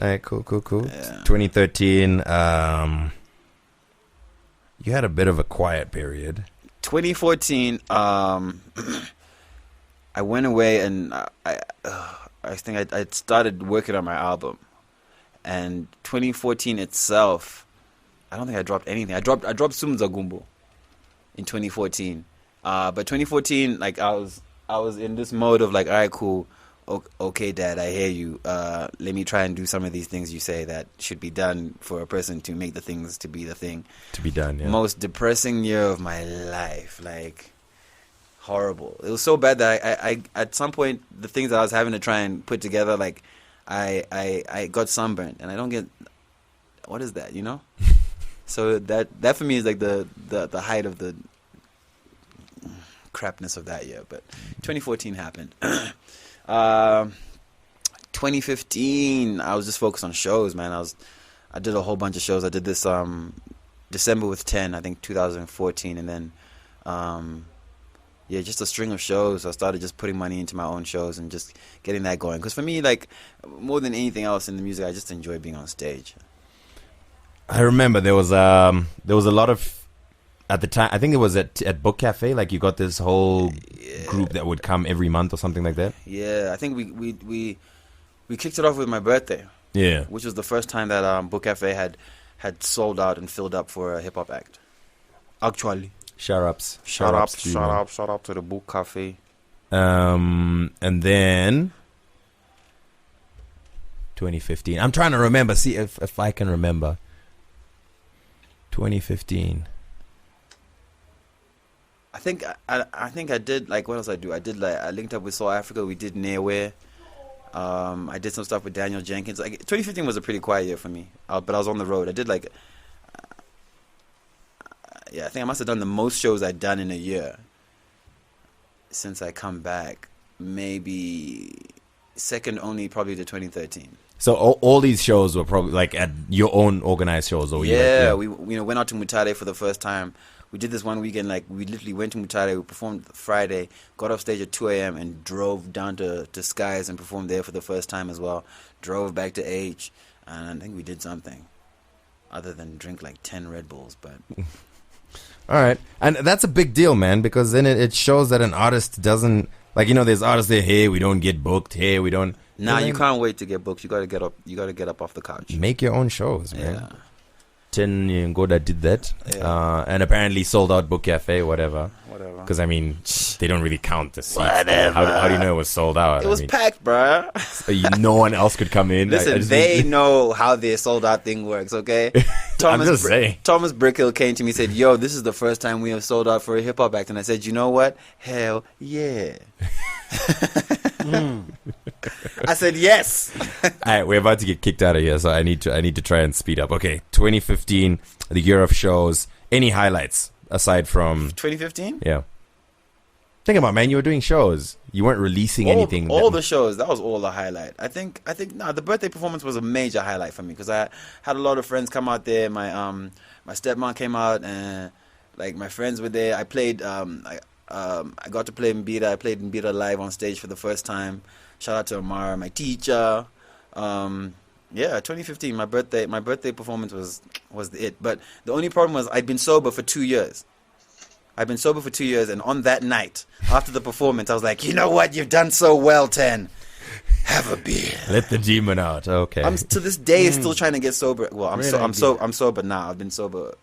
right, cool. Yeah. 2013, you had a bit of a quiet period. 2014, I went away and I think I started working on my album. And 2014 itself, I don't think I dropped anything. I dropped Sumzagumbo in 2014. But 2014, like I was in this mode of like, all right, cool. Okay, Dad, I hear you. Let me try and do some of these things you say that should be done for a person to make the things to be the thing. To be done, yeah. Most depressing year of my life. Like, horrible. It was so bad that I at some point, the things that I was having to try and put together, like, I got sunburned. And I don't get... What is that, So that for me is like the height of the crapness of that year. But 2014 happened. 2015, I was just focused on shows, man. I did a whole bunch of shows. I did this December with Tehn, I think 2014, and then just a string of shows. I started just putting money into my own shows and just getting that going. Because for me, like, more than anything else in the music, I just enjoy being on stage. I remember there was a lot of, at the time, I think it was at Book Cafe, like you got this whole group that would come every month or something like that. Yeah, I think we kicked it off with my birthday. Yeah, which was the first time that Book Cafe had sold out and filled up for a hip hop act. Actually, shout out to the Book Cafe. And then 2015. I'm trying to remember. See if I can remember. 2015. I think I did, like, what else I do? I linked up with South Africa. We did Nearwhere. I did some stuff with Daniel Jenkins. Like 2015 was a pretty quiet year for me, but I was on the road. I did I think I must have done the most shows I'd done in a year since I come back. Maybe second only probably to 2013. So all these shows were probably like at your own organized shows, or we went out to Mutare for the first time. We did this one weekend, like we literally went to Mutare, we performed Friday, got off stage at 2 a.m. and drove down to Skies and performed there for the first time as well. Drove back to H, and I think we did something other than drink like 10 Red Bulls. But all right, and that's a big deal, man, because then it shows that an artist doesn't, like, there's artists there, hey, we don't get booked, hey, we don't. Nah, you can't wait to get booked. You gotta get up. You gotta get up off the couch. Make your own shows, man. Yeah. Tehn Ngoda did that, and apparently sold out Book Cafe, whatever. Because they don't really count the seats. How do you know it was sold out? It was packed, bruh. No one else could come in. Listen, they know how their sold out thing works. Okay, I'm just saying. Thomas Brickhill came to me and said, "Yo, this is the first time we have sold out for a hip hop act," and I said, "You know what? Hell yeah." I said yes. All right, we're about to get kicked out of here, so I need to try and speed up. Okay, 2015, the year of shows. Any highlights aside from 2015? Yeah. Think about it, man. You were doing shows. You weren't releasing anything. All the shows. That was all the highlight. I think. The birthday performance was a major highlight for me because I had a lot of friends come out there. My stepmom came out and like my friends were there. I played. I got to play Mbira. I played Mbira live on stage for the first time. Shout out to Amara, my teacher. 2015, my birthday performance was it. But the only problem was I'd been sober for 2 years. And on that night, after the performance, I was like, you know what? You've done so well, Tehn. Have a beer. Let the demon out. Okay. I'm to this day still trying to get sober. Well, I'm sober now. I've been sober.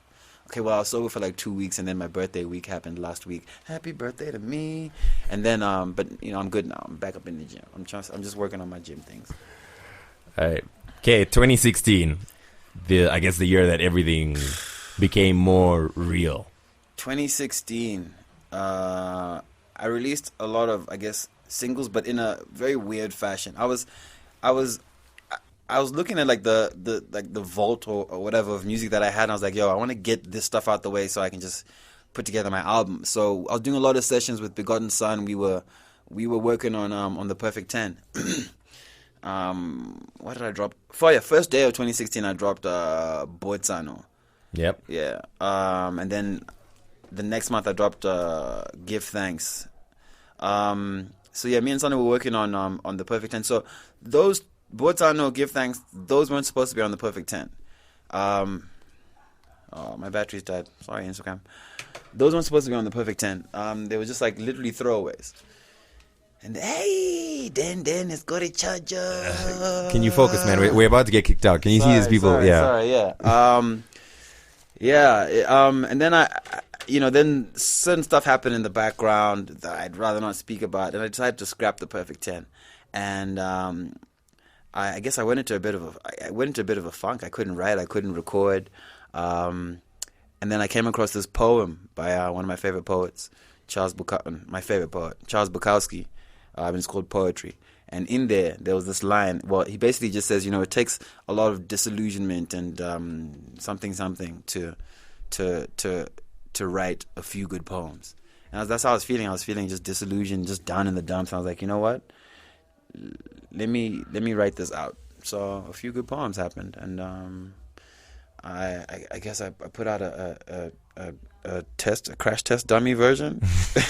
Okay, well, I was sober for like 2 weeks, and then my birthday week happened last week. Happy birthday to me! And then, I'm good now. I'm back up in the gym. I'm just working on my gym things. All right. Okay, 2016. I guess the year that everything became more real. 2016. I released a lot of, I guess, singles, but in a very weird fashion. I was looking at like the vault or whatever of music that I had, and I was like, yo, I want to get this stuff out the way so I can just put together my album. So I was doing a lot of sessions with Begotten Son. We were working on the Perfect 10. What did I drop? First day of 2016, I dropped Botsano. Yep. Yeah. And then the next month I dropped Give Thanks. So yeah, me and Sonny were working on the Perfect 10. So those Botsano, Give Thanks, those weren't supposed to be on the Perfect 10. My battery's died. Sorry, Instagram. Those weren't supposed to be on the Perfect 10. They were just like literally throwaways. And hey, Den has got a charger. Can you focus, man? We're about to get kicked out. Can you see these people? Sorry, and then then certain stuff happened in the background that I'd rather not speak about, and I decided to scrap the Perfect 10. And I guess I went into a bit of a funk. I couldn't write, I couldn't record, and then I came across this poem by one of my favorite poets, Charles Bukowski. It's called Poetry. And in there was this line. Well, he basically just says, it takes a lot of disillusionment and something to write a few good poems. And that's how I was feeling. I was feeling just disillusioned, just down in the dumps. And I was like, you know what? Let me write this out. So a few good poems happened, and I guess I put out a crash test dummy version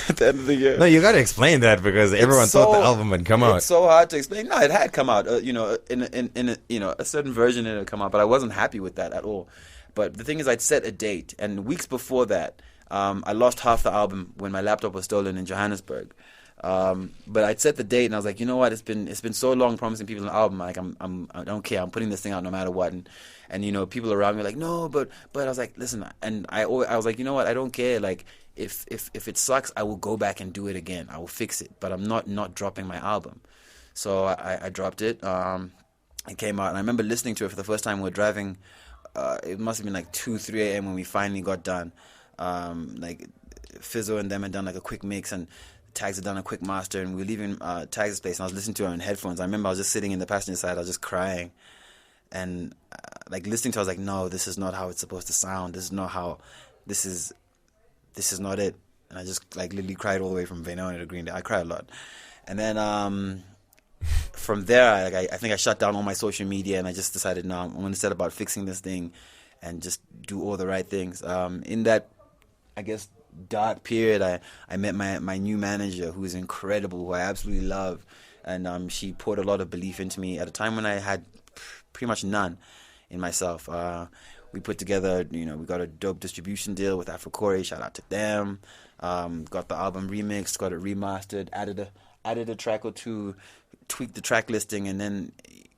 at the end of the year. No, you got to explain that because everyone thought the album had come out. It's so hard to explain. No, it had come out. In a certain version it had come out, but I wasn't happy with that at all. But the thing is, I'd set a date, and weeks before that, I lost half the album when my laptop was stolen in Johannesburg. But I'd set the date, and I was like, you know what? It's been so long promising people an album. Like I don't care. I'm putting this thing out no matter what. And people around me were like, no, but I was like, listen. And I was like, you know what? I don't care. Like if it sucks, I will go back and do it again. I will fix it. But I'm not dropping my album. So I dropped it. It came out, and I remember listening to it for the first time. We were driving. It must have been like 2-3 a.m. when we finally got done. Like Fizzo and them had done like a quick mix, and Tags had done a quick master, and we were leaving Tags' place, and I was listening to her in headphones. I remember I was just sitting in the passenger side, I was just crying, and like listening to her, I was like, no, this is not how it's supposed to sound. This is not how. This is not it. And I just like literally cried all the way from Venona to Green Day. I cry a lot, and then from there, I think I shut down all my social media, and I just decided, no, I'm going to set about fixing this thing, and just do all the right things. In that, I guess, dark period, I met my new manager, who is incredible, who I absolutely love, and she poured a lot of belief into me at a time when I had pretty much none in myself. We put together, we got a dope distribution deal with Afrocore. Shout out to them. Got the album remixed, got it remastered, added a track or two, tweaked the track listing, and then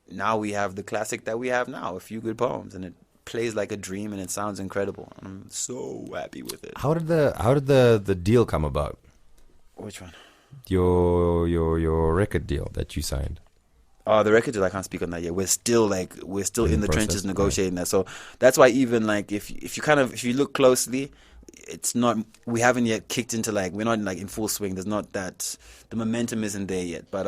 now we have the classic that we have now, A Few Good Poems, and it plays like a dream, and it sounds incredible. I'm so happy with it. How did the deal come about? Which one? Your record deal that you signed. Oh, the record deal, I can't speak on that yet. We're still in the trenches right. negotiating that. So that's why even like if you look closely, it's not, we haven't yet kicked into like, we're not like in full swing. There's not that, the momentum isn't there yet. But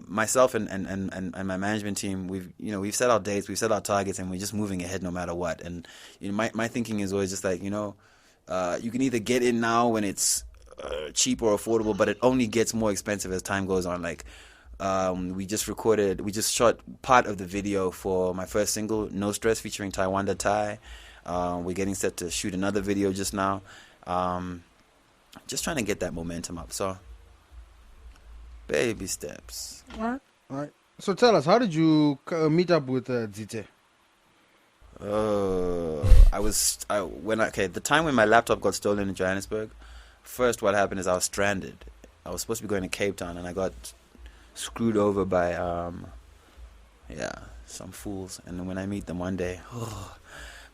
myself and my management team, we've set our dates, we've set our targets, and we're just moving ahead no matter what. And my thinking is always just like, you can either get in now when it's cheap or affordable, but it only gets more expensive as time goes on. Like we just shot part of the video for my first single, No Stress, featuring Taiwanda Tai. We're getting set to shoot another video just now. Just trying to get that momentum up. So baby steps. All right. So tell us, how did you meet up with Zite? The time when my laptop got stolen in Johannesburg, first what happened is I was stranded. I was supposed to be going to Cape Town, and I got screwed over by some fools. And then when I meet them one day,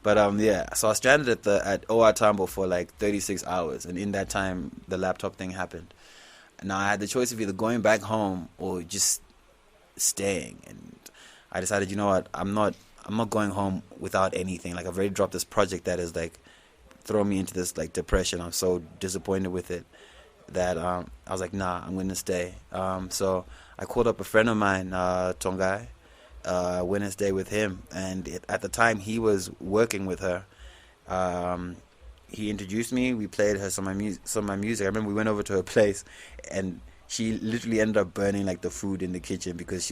so I was stranded at OR Tambo for like 36 hours, and in that time the laptop thing happened. Now I had the choice of either going back home or just staying, and I decided, you know what, I'm not going home without anything. Like, I've already dropped this project that is like throwing me into this like depression. I'm so disappointed with it that I was like, nah, I'm going to stay. So I called up a friend of mine, Tongai, went and stayed with him, and at the time he was working with her. He introduced me. We played her some of my music. I remember we went over to her place, and she literally ended up burning like the food in the kitchen because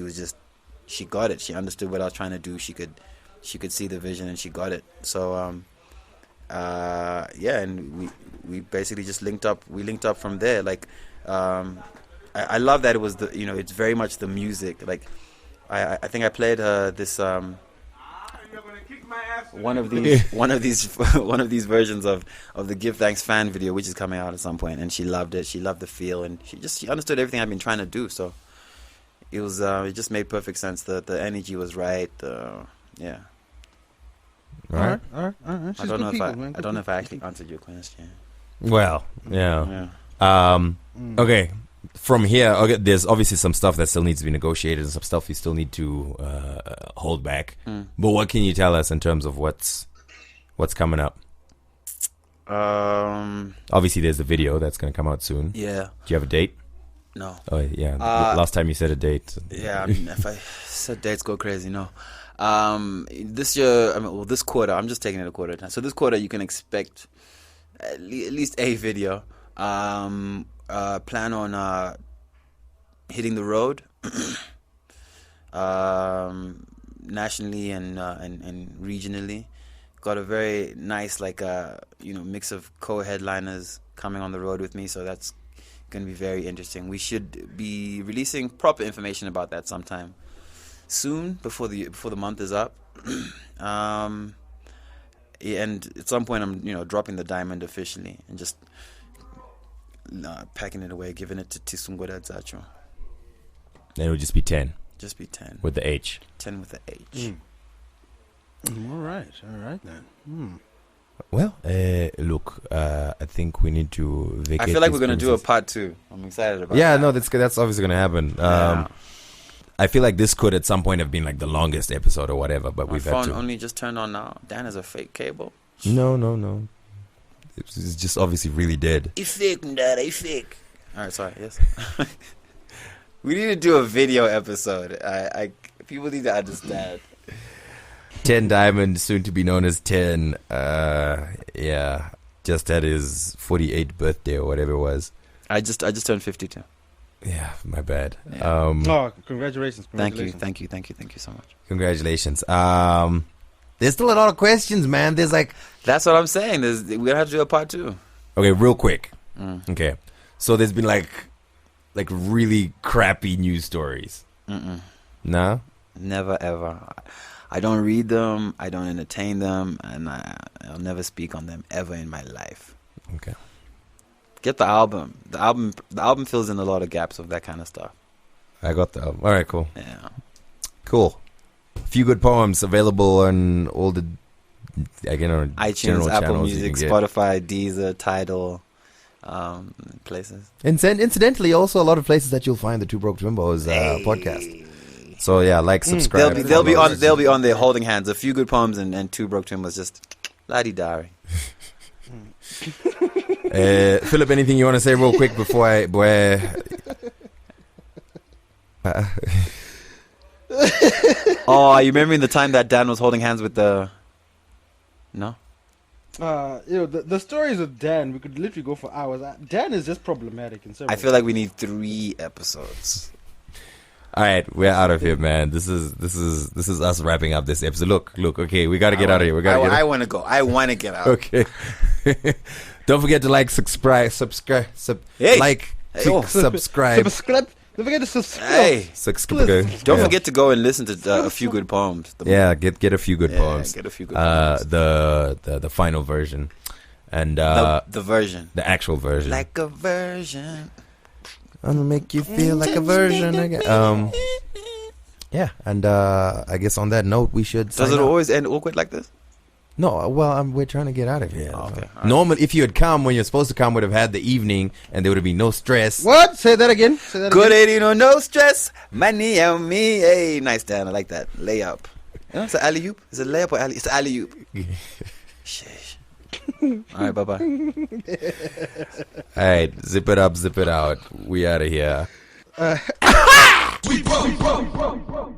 she got it. She understood what I was trying to do. She could see the vision, and she got it. So and we basically just linked up. We linked up from there. Like I love that it was it's very much the music. Like I think I played her this one of these versions of the Give Thanks fan video, which is coming out at some point, and she loved it. She loved the feel, and she understood everything I've been trying to do. So it was it just made perfect sense. The energy was right. Yeah. All right. I don't know if I actually answered your question. Well, yeah. Okay. From here, there's obviously some stuff that still needs to be negotiated, and some stuff you still need to hold back. But what can you tell us in terms of what's coming up? Obviously, there's the video that's going to come out soon. Yeah. Do you have a date? No. Oh yeah. Last time you said a date. Yeah. I mean, if I said dates go crazy, no. This year, this quarter, I'm just taking it a quarter at a time. So this quarter, you can expect at least a video. Plan on hitting the road nationally and regionally. Got a very nice mix of co-headliners coming on the road with me, so that's going to be very interesting. We should be releasing proper information about that sometime soon before the month is up. And at some point I'm dropping the diamond officially and just packing it away, giving it to Tisungwada Zacho. Then it would just be 10. Just be 10 with the H. 10 with the H. All right then. Well, look, I think we need to vacate. I feel like we're these going to do a premises. part 2. I'm excited about Yeah, that. no, that's obviously going to happen. Yeah. I feel like this could at some point have been like the longest episode or whatever, but My we've had phone to. only just turned on now. Dan has a fake cable. No. It's just obviously really dead. It's fake, Dad. It's fake. All right, sorry. Yes. We need to do a video episode. People need to understand. Tehn Diamond, soon to be known as Tehn. Yeah, just had his 48th birthday or whatever it was. I just turned 52. Yeah, my bad. Yeah. Oh, congratulations. Thank you so much. Congratulations. There's still a lot of questions, man. There's like... That's what I'm saying. We're gonna have to do a part 2. Okay, real quick. Okay, so there's been like really crappy news stories. No? Never ever. I don't read them. I don't entertain them, and I'll never speak on them ever in my life. Okay. Get the album. The album fills in a lot of gaps of that kind of stuff. I got the album. All right, cool. Yeah. Cool. A few good poems available on all the on iTunes, general Apple channels you Music, can get. Spotify, Deezer, Tidal, places. Incidentally, also a lot of places that you'll find the Two Broke Twimbos podcast. So yeah, subscribe. They'll be on there holding hands. A few good poems and Two Broke Twimbos, just la-di-dari. Philip, anything you want to say real quick before I... Oh, you remembering the time that Dan was holding hands with the... No? The stories of Dan, we could literally go for hours. Dan is just problematic in several I feel like we need 3 episodes. All right, we're out of here, man. This is us wrapping up this episode. Look. Okay, we got to get out of here. I want to go. I want to get out. Okay. Don't forget to subscribe, Hey. subscribe. Subscribe. Don't forget to subscribe. Hey, Subscribe. don't Yeah. forget to go and listen to a few good poems. Yeah, get a few good poems. Get a few good poems. The final version, and The version. the actual version. Like a version. I'm gonna make you feel like a version again. Yeah, and I guess on that note, we should. Does sign it out. always end awkward like this? No, well, we're trying to get out of here. Oh, okay. All right. Normally, if you had come when you're supposed to come, would have had the evening, and there would have been no stress. What? Say that again. Good 80, no stress. Money on me. Hey, nice, Dan. I like that. Layup. It's an alley-oop. Is it layup or alley? It's alley-oop. Sheesh. All right, bye-bye. All right, zip it up, zip it out. We out of here. We broke.